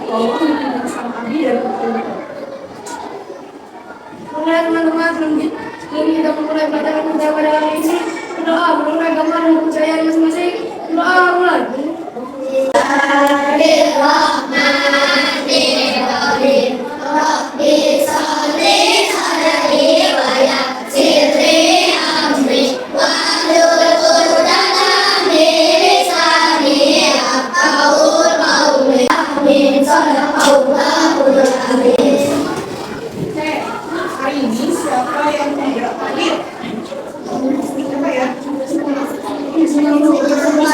tolong dengan sang Abi dan mulai teman-teman sebelum kita memulai pelajaran kita pada hari ini, berdoa mengenai gambar dan kepercayaan masing-masing. Doa mulai. Bismillahirrahmanirrahim. Rabbi sholli alaihi wa yassirli amri wahlul 'uqdatam min lisani yafqahu qawli. Amin. Shallallahul azim. Hari ini siapa yang tidak hadir? Siapa ya?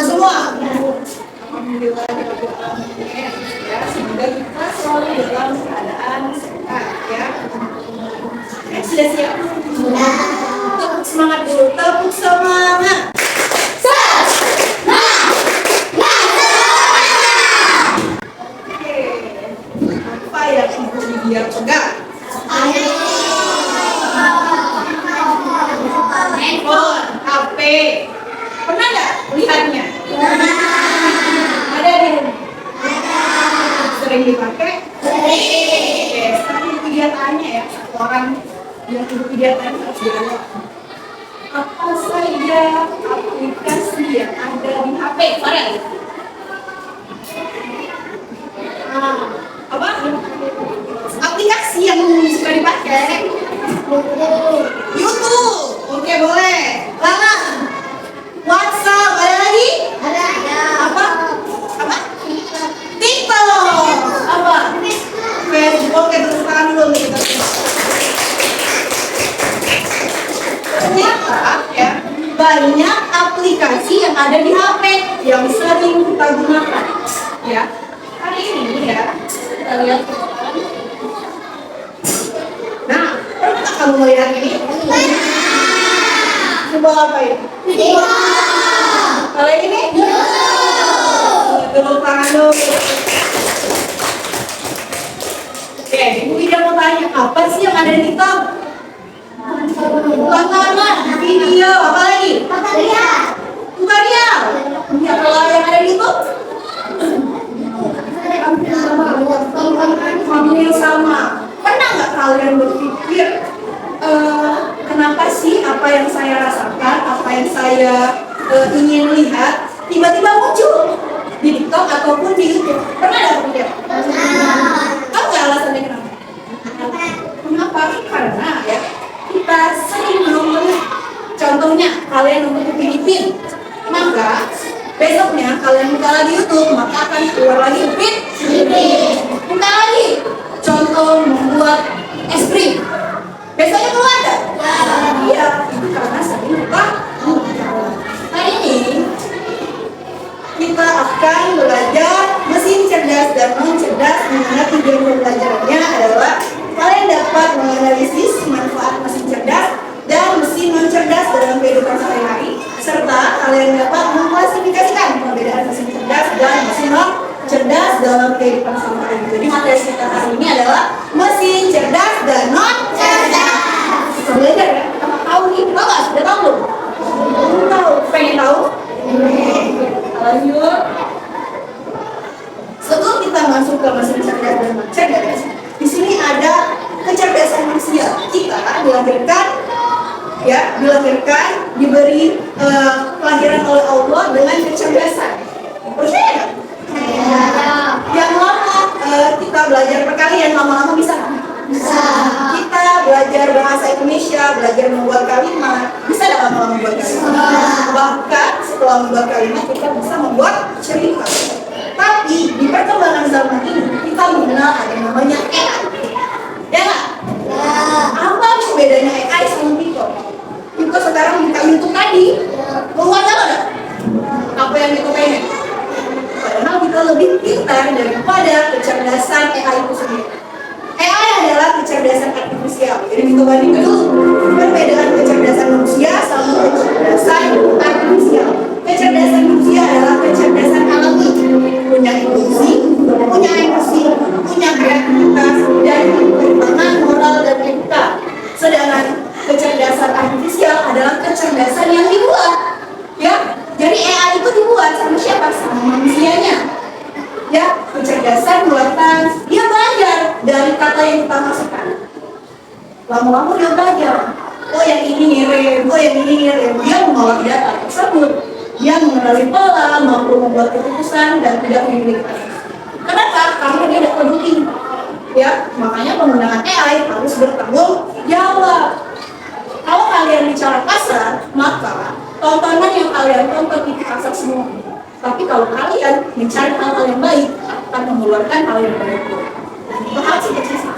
Semua. Alhamdulillah ya, semoga kita selalu dalam keadaan sehat ya. Sudah siap? Sudah. Tepuk semangat dulu, tepuk semangat. Oke, apa yang ibu biar pegang? Handphone, HP. Pernah nggak lihatnya? Ada di rumah? Sering dipakai? Sering. Oke, sekarang ibu dia tanya ya, satu orang yang ibu dia tanya harus jawab. Apa saja aplikasi yang ada di HP? Farel? Apa? Aplikasi yang suka dipakai? YouTube. Oke, boleh. Lama. WhatsApp, ada lagi? Ada. Apa? TikTok. Apa? Facebook. Oke, terus tangan dulu kita. Ternyata ya, banyak aplikasi yang ada di HP yang sering kita gunakan. Ya, hari ini ya kita lihat. Nah, pernah nggak kamu melihat ini? Coba apa ini? Video. Kalau ini? Tepuk tangan dulu. Oke, ibu Ida mau tanya, apa sih yang ada di TikTok? Tontonan, video, apa lagi? Tutorial. Ya, kalau yang ada di YouTube? Hampir sama. Pernah nggak kalian berpikir kenapa sih apa yang saya rasakan, apa yang saya ingin lihat tiba-tiba muncul di TikTok ataupun di YouTube? Pernah nggak berpikir? Tahu nggak alasannya kenapa? Kenapa? Karena ya kita sering menonton. Contohnya kalian nonton di Filipina, maka besoknya kalian buka lagi YouTube, maka akan keluar lagi feed. Buka lagi. Contoh membuat es krim. Besoknya keluar enggak? Iya, itu karena sering lupa. Hari ini kita akan belajar mesin cerdas dan non cerdas. Dimana tujuan pembelajarannya adalah kalian dapat menganalisis manfaat mesin cerdas dan mesin non cerdas dalam kehidupan sehari-hari, serta kalian dapat mengklasifikasikan perbedaan mesin cerdas dan mesin non cerdas dalam kehidupan sehari-hari. Jadi materi kita hari ini adalah mesin cerdas dan non cerdas. Kita belajar ya, kita tahu nih, tahu nggak? Sudah tahu belum? Belum tahu. Pengen tahu? Lanjut. Sebelum kita masuk ke mesin cerdas dan non cerdas, di sini ada kecerdasan manusia. Kita dilahirkan, diberi kelahiran oleh Allah dengan kecerdasan. Percaya nggak? Yang lama kita belajar perkalian, lama-lama bisa. Kita belajar bahasa Indonesia, belajar membuat kalimat, bisa nggak lama-lama membuat kalimat? Bahkan setelah membuat kalimat kita bisa membuat cerita. Tapi di perkembangan zaman ini kita mengenal ada yang namanya AI. Ya nggak? Apa bedanya AI sama TikTok? TikTok sekarang buka YouTube tadi, keluar nggak? Apa yang kita pengen? Padahal kita lebih pintar daripada kecerdasan AI itu sendiri. AI adalah kecerdasan artifisial. Jadi kita bandingkan dulu perbedaan kecerdasan manusia sama kecerdasan artifisial. Kecerdasan manusia adalah kecerdasan alami, punya intuisi, punya emosi, punya kreativitas, dan perkembangan moral dan etika. Sedangkan kecerdasan artifisial adalah kecerdasan yang dibuat. Ya, jadi AI itu dibuat sama siapa? Sama manusianya. Ya, kecerdasan buatan dia belajar dari kata yang kita masukkan. Lama-lama dia belajar. Oh yang ini ngirim, oh yang ini ngirim. Dia mengolah data tersebut. Dia mengenali pola, mampu membuat keputusan dan tidak memiliki. Kenapa? Karena dia dapat bukti. Ya, makanya penggunaan AI harus bertanggung jawab. Kalau kalian bicara kasar, maka tontonan yang kalian tonton itu kasar semua. Tapi kalau kalian mencari hal-hal yang baik, akan mengeluarkan hal yang baik. Paham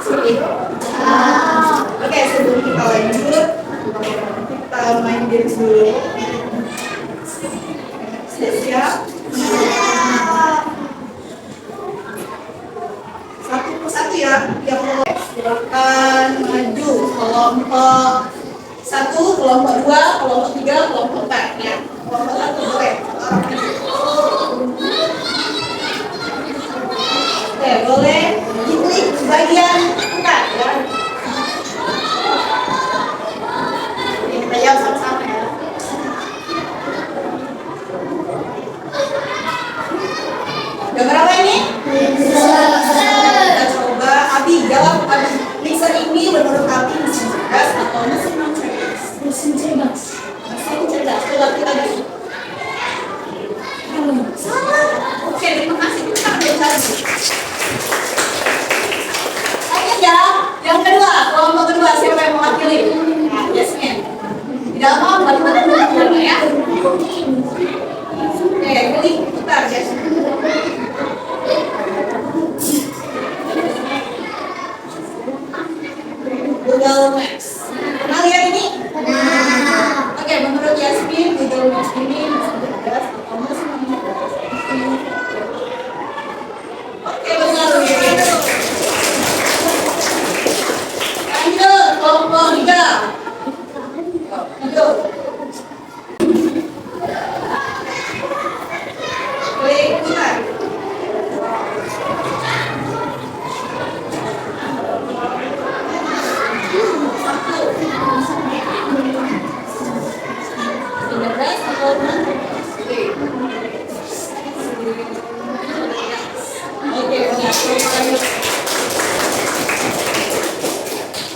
seperti itu? Oke, sebelum kita lanjut, kita main games dulu. Sudah siap? Satu persatu ya, yang mau silakan maju. Kelompok 1, kelompok 2, kelompok 3, kelompok 4 ya. Kelompok 1 boleh. Oke, boleh diklik bagian 4 ya. Kita jawab sama-sama ya. Udah berapa ini? Kita coba Abi jawab. Mixer ini menurut Abi mesin cerdas atau mesin non cerdas? Mesin cerdas. Mesin cerdas. Coba kita lihat. Salah. Oke, terima kasih. Kita ambil lagi. Lanjut ya. Yang kedua, kelompok kedua siapa yang mewakili? Yasmin. Tidak mau bagaimana ya? Oke, klik putar Yasmin. Google Maps. Pernah lihat ini? Oke, menurut Yasmin, Google Maps ini mesin cerdas atau mesin non cerdas? Oke, benar. Lanjut, kelompok 3. Lanjut. Klik putar.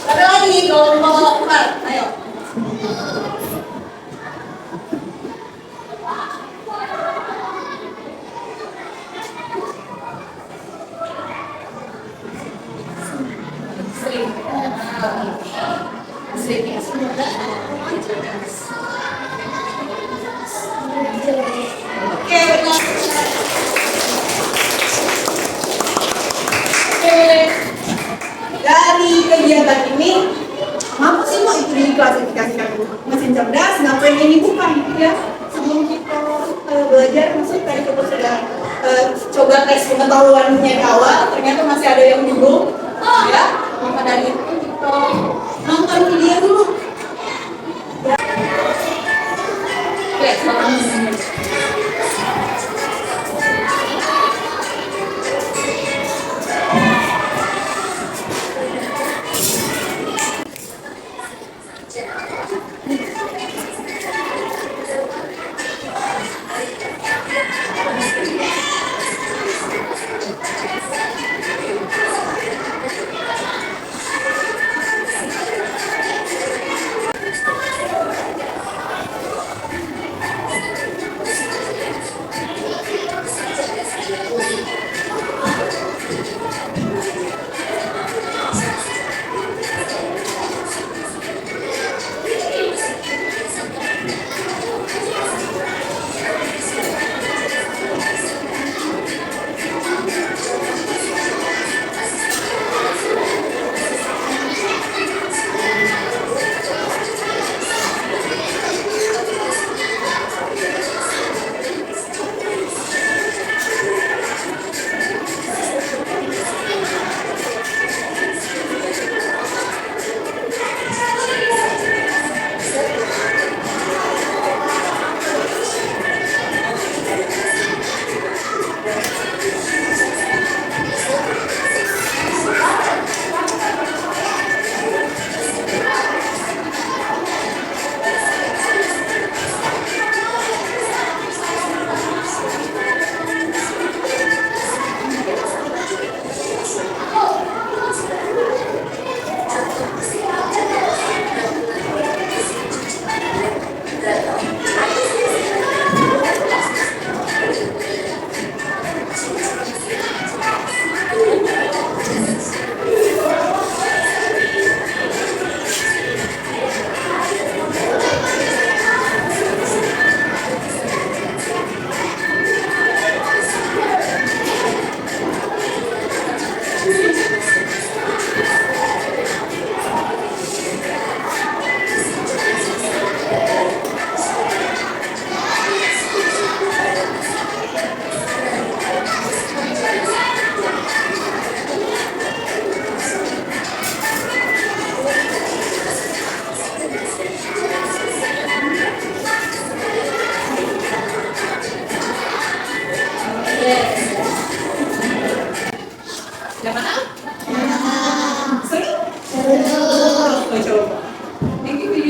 Ada lagi kelompok 4, ayo. Oke, benar. Dari kegiatan ini, mampu sih mau itu diklasifikasikan mesin cerdas, ngapain ini bukan ya? Sebelum kita belajar, maksud tadi kita sudah coba tes pengetahuannya di awal, ternyata masih ada yang bingung, ya. Maka dari itu kita nonton video dulu. Oke, selamat.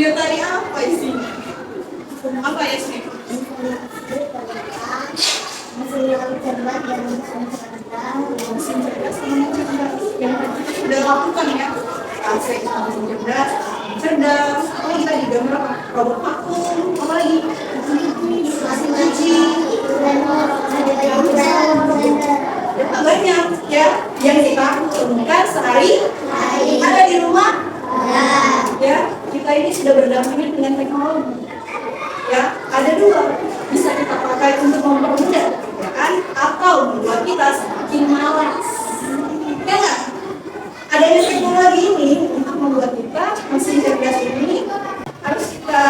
Belajar tadi apa isinya? Apa ya sih? Mesin cerdas yang tadi sudah lakukan ya. Asik, mesin cerdas, cerdas. Oh kita di gambar apa? Robot vakum, apa lagi? Mesin cuci, banyak ya yang kita temukan sehari ada di rumah. Ya, kita ini sudah berdampingan dengan teknologi. Ya, ada dua, bisa kita pakai untuk mempermudah pekerjaan atau membuat kita semakin malas. Ya nggak? Adanya teknologi ini untuk membuat kita mesin cerdas ini harus kita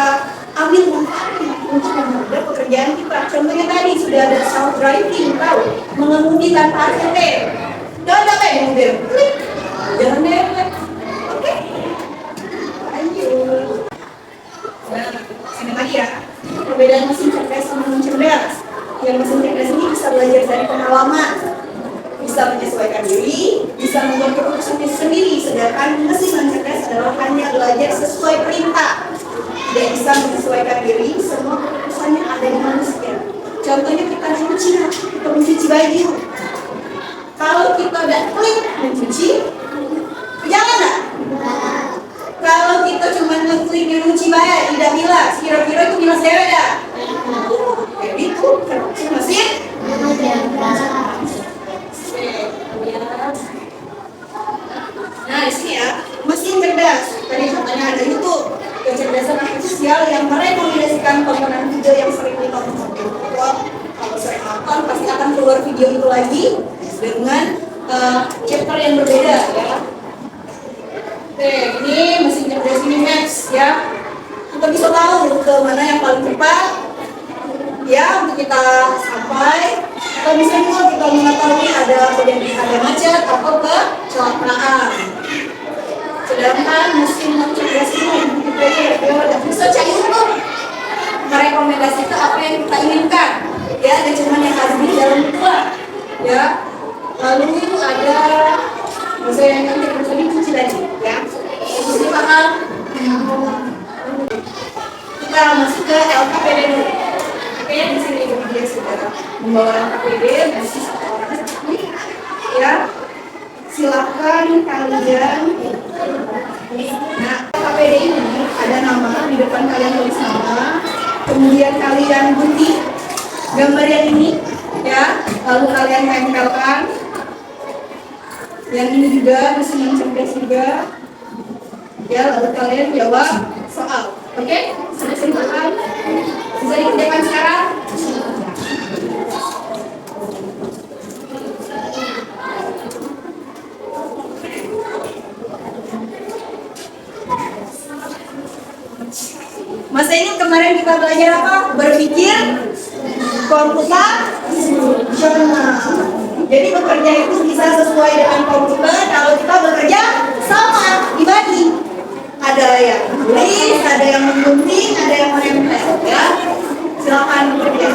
ambil manfaatnya untuk mempermudah pekerjaan kita. Contohnya tadi sudah ada self driving, tahu mengemudi tanpa ACC. Jangan pakai mobil, klik, jangan dewek. Oke, lanjut. Nah, ini lagi ya. Perbedaan mesin cerdas sama non cerdas. Yang mesin cerdas ini bisa belajar dari pengalaman, bisa menyesuaikan diri, bisa membuat keputusan sendiri. Sedangkan mesin non cerdas adalah hanya belajar sesuai perintah, tidak bisa menyesuaikan diri. Semua keputusannya ada di manusia. Contohnya kita mencuci baju. Kalau kita udah klik mencuci, jalan nggak? Kalau kita cuma ngeklik mencuci baju, tidak bilas, kira-kira itu bilas cewek ya? Kayak gitu, mesin. Nah di sini ya, mesin cerdas. Tadi katanya ada YouTube, kecerdasan artifisial yang merekomendasikan tontonan video yang sering ditonton. Kalau sering nonton pasti akan keluar video itu lagi dengan chapter yang berbeda ya. Oke, ini mesin cerdas ini Maps ya. Kita bisa tahu ke mana yang paling cepat ya untuk kita sampai. Atau bisa juga kita mengetahui ada macet atau kecelakaan. Sedangkan mesin cerdas ini kita bisa cari untuk merekomendasikan apa yang kita inginkan ya, dan cuma yang harus di dalam dua ya. Lalu ada yang kita bisa dicuci tadi ya. Ini paham? Kita masuk ke LKPD dulu. Oke, di sini dia saudara membawa LKPD dan satu orang ya. Silakan kalian. Nah, LKPD ini ada nama di depan, kalian tulis nama, kemudian kalian gunting gambar yang ini ya, lalu kalian tempelkan. Yang ini juga mesin cerdas juga ya, lalu kalian jawab soal. Oke, sudah silakan. Bisa dikerjakan sekarang. Masa ingat kemarin kita belajar apa? Berpikir komputasional. Jadi bekerja itu bisa sesuai dengan komputer kalau kita bekerja sama, dibagi. Ada yang tulis, ada yang menggunting, ada yang menempel ya. Silakan bekerja.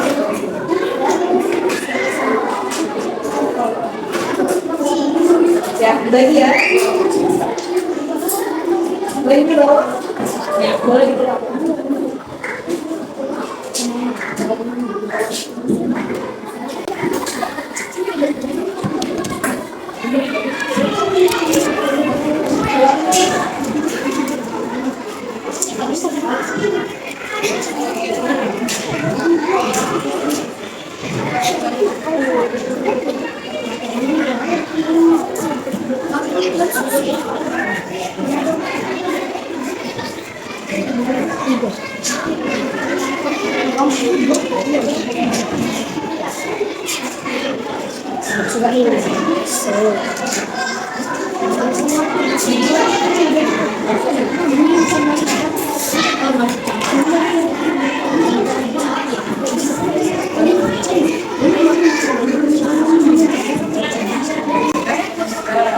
Ya, dibagi ya. Boleh dulu. Ya, boleh dulu.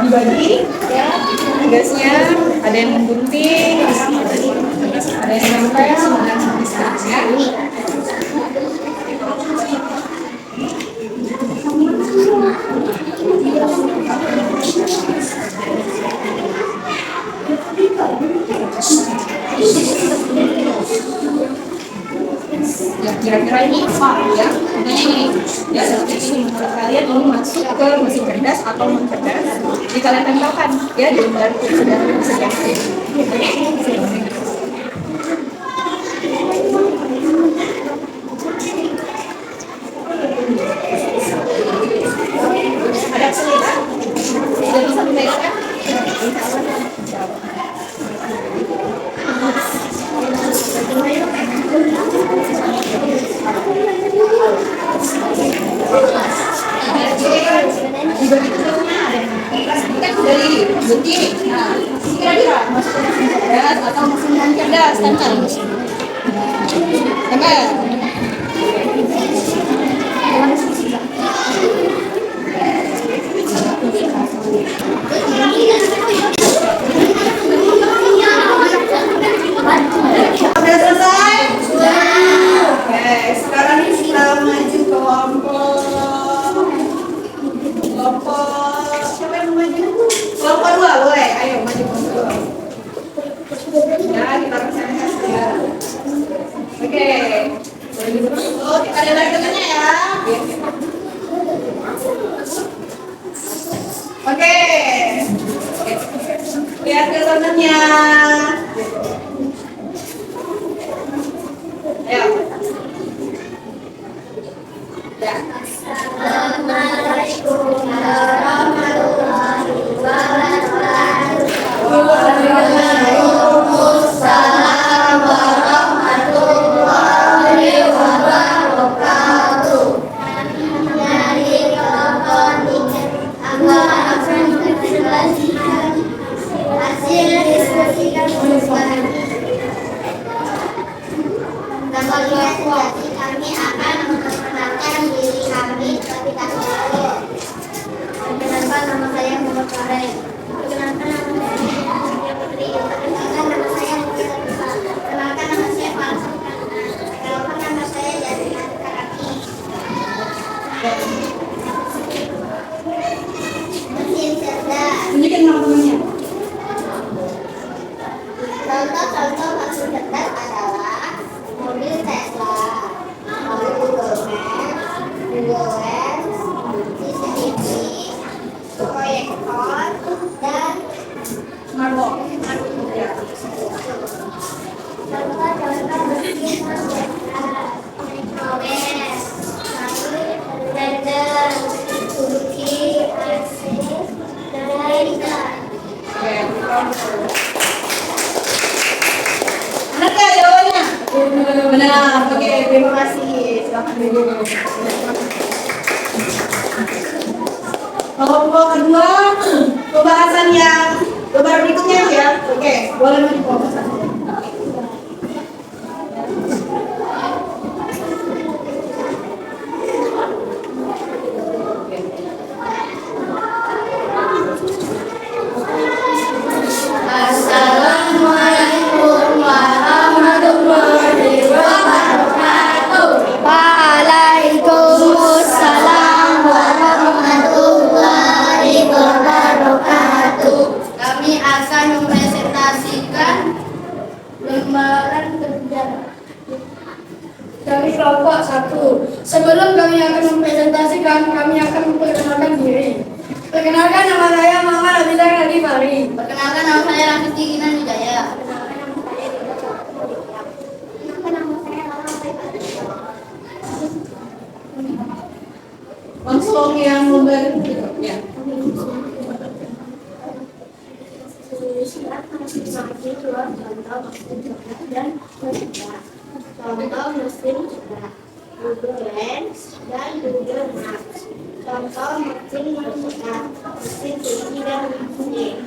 Dibagi ya, tugasnya ada yang menggunting, ada yang nempel, dan seterusnya ya. Ya, kira-kira ini apa ya? Makanya ini ya seperti ini menurut kalian ini masuk ke mesin cerdas atau non cerdas? Jadi kalian tempelkan ya di lembar sudah disediakan. Ada kesulitan? Sudah bisa membedakan? Dari bukti, nah kira-kira masuk ke mesin cerdas atau mesin non cerdas, tempel, tempel. Sudah selesai? Oke, sekarang kita maju ke kelompok siapa yang mau maju? Kelompok 2 boleh, ayo maju kelompok 2. Ya, kita persiapkan ya. Oke, kita lihat temannya ya. Oke, lihat ke temannya. Ayo. Ya. Assalamualaikum warahmatullahi wabarakatuh. Waalaikumsalam warahmatullahi wabarakatuh. Dari kelompok 3 akan presentasikan hasil diskusi kami. Nama presentasi kami akan memperkenalkan diri kami terlebih dahulu. Perkenalkan, nama saya Muhammad Farel. Perkenalkan, nama saya Nadia Putri. Perkenalkan, nama saya Muhammad Abdullah. Perkenalkan, nama saya Falsa. Perkenalkan, nama saya Jasmine Karaki. Mesin cerdas. Tunjukin nama temannya. Contoh-contoh mesin cerdas adalah mobil Tesla, mobil Google Maps, Google Lens, CCTV, proyektor, dan Smartwatch. Ya. contoh-contoh mesin cerdas microwave, blender, kursi, AC, dan lainnya. Oke, benar nggak jawabannya? Benar. Oke, terima kasih. Silakan duduk. Kelompok kedua, pembahasan yang lembar berikutnya ya. Oke, boleh maju kelompok 1. Assalamualaikum warahmatullahi wabarakatuh. Waalaikumsalam warahmatullahi wabarakatuh. Kami akan mempresentasikan lembaran kerja dari kelompok 1. Sebelum kami akan mempresentasikan, kami akan memperkenalkan diri. Perkenalkan, nama saya Muhammad Abdullah Radi Fari. Perkenalkan, nama saya Rafiki Inan Wijaya. Langsung yang lembar ya. Contoh mesin cerdas, Google Lens dan Google Maps. Contoh mesin cerdas, mesin cuci dan mesin.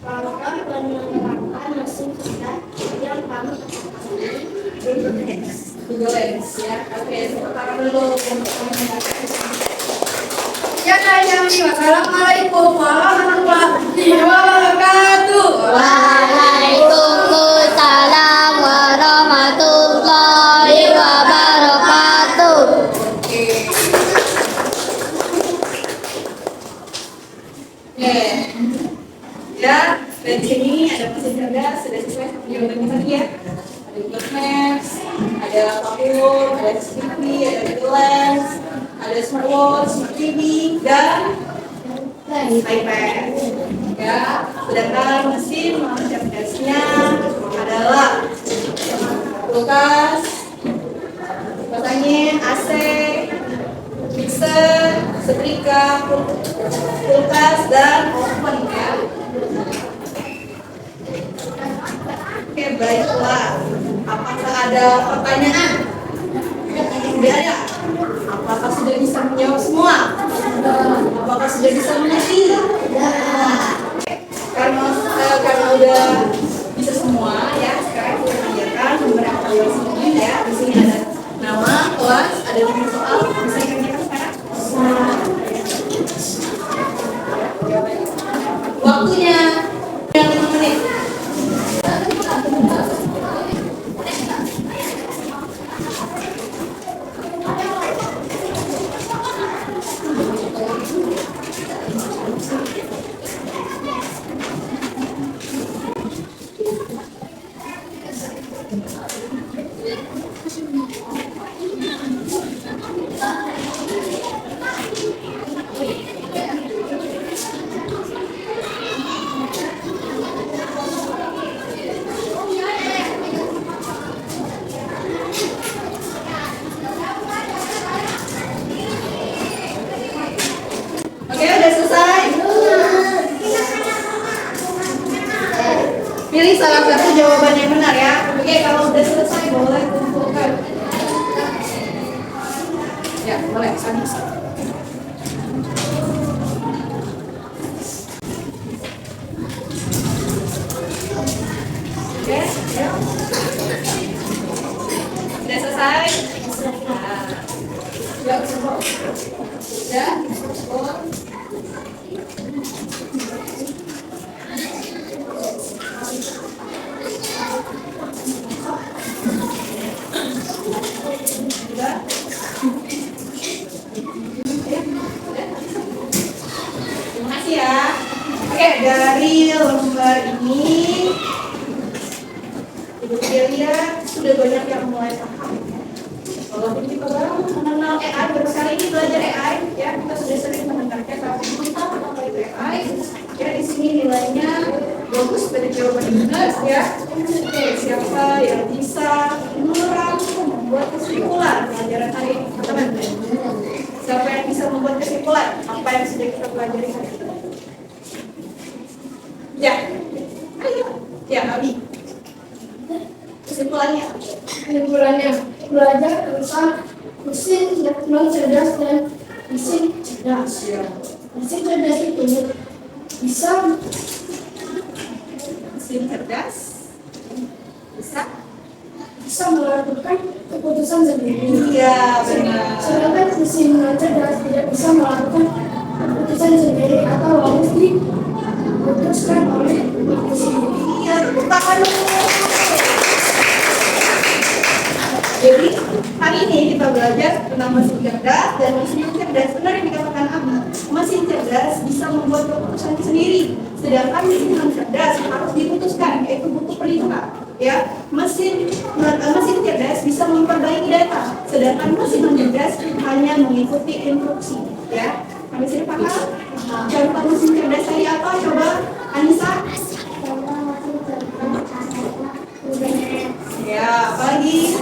Contoh penerapan mesin cerdas yang kami ketahui. Google Lens ya. Oke, sekarang dulu Assalamualaikum warahmatullahi wabarakatuh. Waalaikumsalam warahmatullahi wabarakatuh. Oke. Ya, dan di sini ada mesin cerdas sudah sesuai sama jawabannya tadi ya. Ada Google Maps, ada apapun, ada CCTV, ada Google Lens, ada smartwatch, smart TV, dan iPad. Ya, sedangkan mesin cerdasnya adalah kulkas, kipas angin, AC, mixer, setrika, kulkas, dan oven ya. Oke, baiklah. Apakah ada pertanyaan? Tidak ada. Apakah sudah bisa menjawab semua? Apakah sudah bisa mengerti? Karena udah bisa semua ya, sekarang kita kerjakan beberapa kelas ini ya. Di sini ada nama, kelas, ada nomor soal. Bisa dikerjakan sekarang? Waktunya yang 5 menit. Oke, udah selesai? Pilih salah satu jawaban yang benar ya. Oke, kalau udah selesai boleh kumpulkan. Ya, boleh. Habis. Oke, ya. Udah selesai? Nah. Ya, semua. Ya, semua. Terima kasih ya. Oke, dari lembar ini Ibu lihat sudah banyak yang mulai paham. Walaupun kita baru mengenal AI, baru kali ini belajar AI, ya kita sudah sering mendengarkan tapi kita apa itu AI. Ya di sini nilainya bagus, banyak jawaban yang benar ya. Oke, siapa yang bisa merangkum membuat kesimpulan pelajaran hari ini, teman-teman? Siapa yang bisa membuat kesimpulan apa yang sudah kita pelajari hari ini? Ya, ayo, ya Abi. Kesimpulannya? Kesimpulannya, belajar tentang mesin non cerdas dan mesin cerdas. Mesin cerdas itu bisa Mesin cerdas bisa melakukan keputusan sendiri. iya benar. Sedangkan mesin non cerdas tidak bisa melakukan keputusan sendiri atau harus diputuskan oleh mesin. Iya, tepuk tangan dulu. Jadi hari ini kita belajar tentang mesin cerdas dan mesin cerdas. Benar yang dikatakan Abi, mesin cerdas bisa membuat keputusan sendiri, sedangkan mesin non cerdas harus diputuskan, yaitu butuh perintah. Ya, mesin cerdas bisa memperbaiki data, sedangkan mesin non cerdas hanya mengikuti instruksi. Ya, kami sudah paham? Contoh mesin cerdas tadi apa? Coba Anissa. Ya, apalagi?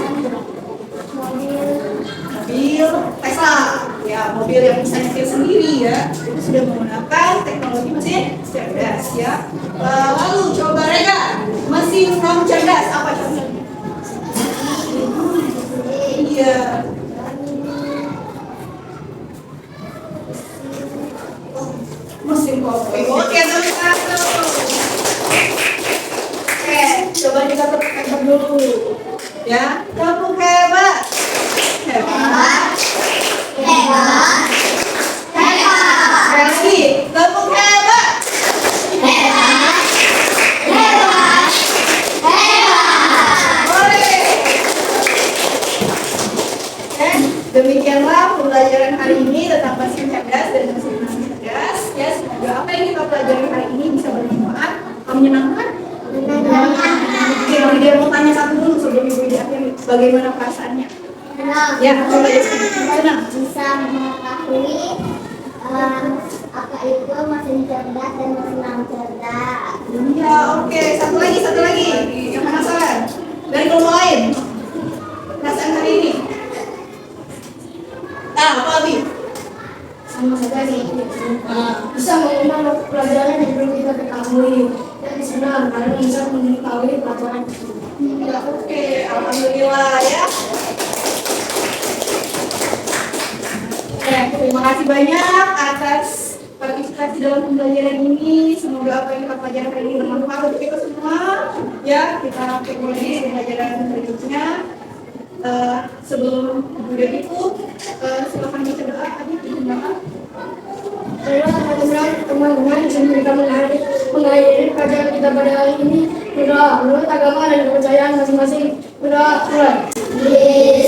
Mobil Tesla, ya mobil yang bisa nyetir sendiri ya, itu sudah menggunakan teknologi mesin cerdas ya. Lalu coba Rega, mesin non cerdas apa contohnya? Iya. Mesin kopi. Oke, terus satu. Oke, coba kita tepuk dulu. Ya, tepuk hebat. Hebat. Sekali lagi, tepuk hebat. Boleh. Oke, demikianlah pembelajaran hari ini tentang mesin cerdas dan mesin non cerdas. Ya, semoga apa yang kita pelajari hari ini bisa bermanfaat, menyenangkan. Oke, dia mau tanya satu dulu sebelum bagaimana perasaannya? Senang. Ya, coba ya. Senang. Bisa mengetahui apa itu mesin cerdas dan mesin cerdas. Ya, oke. Satu lagi. Yang penasaran? Dari kelompok lain? Perasaan hari ini? Apa Abi? Sama saja nih. Bisa mengenal pelajaran yang belum kita ketahui dan senang karena bisa mengetahui pelajaran itu. Ya, oke. Alhamdulillah ya. Ya, terima kasih banyak atas partisipasi dalam pembelajaran ini. Semoga apa yang kita pelajari hari ini bermanfaat untuk kita semua. Ya, kita ketemu lagi di pembelajaran berikutnya. Sebelum kemudian itu, silakan baca doa. Teman-teman disini kita mengakhiri pelajaran kita pada hari ini. Berdoa menurut agama dan kepercayaan masing-masing. Berdoa mulai.